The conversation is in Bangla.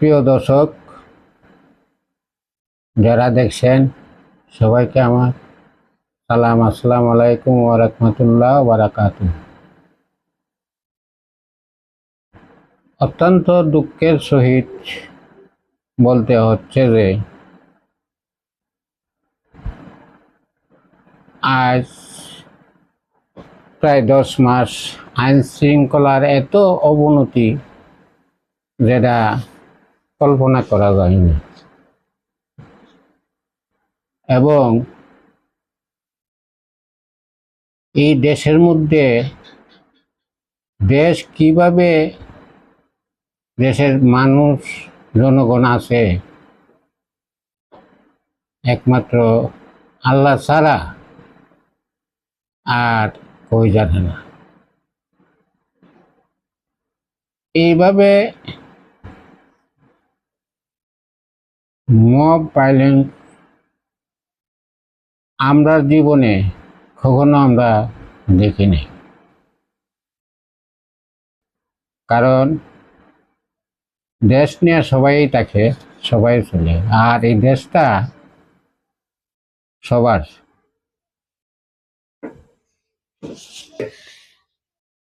প্রিয় দর্শক যারা দেখছেন সবাইকে আমার সালাম, আসসালামু আলাইকুম ওয়া রাহমাতুল্লাহি ওয়া বারাকাতুহু। অত্যন্ত দুঃখের সহিত বলতে হচ্ছে যে আজ প্রায় 10 মাস আইন শৃঙ্খলার এত অবনতি যেটা কল্পনা করা যায়নি, এবং এই দেশের মধ্যে দেশ কিভাবে, দেশের মানুষ জনগণ আছে একমাত্র আল্লাহ ছাড়া আর কেউ জানে না। এইভাবে মব ভায়োলেন্স আমরা জীবনে কখনো আমরা দেখিনি, কারণ দেশ নিয়ে সবাই থাকে, সবাই চলে, আর এই দেশটা সবার।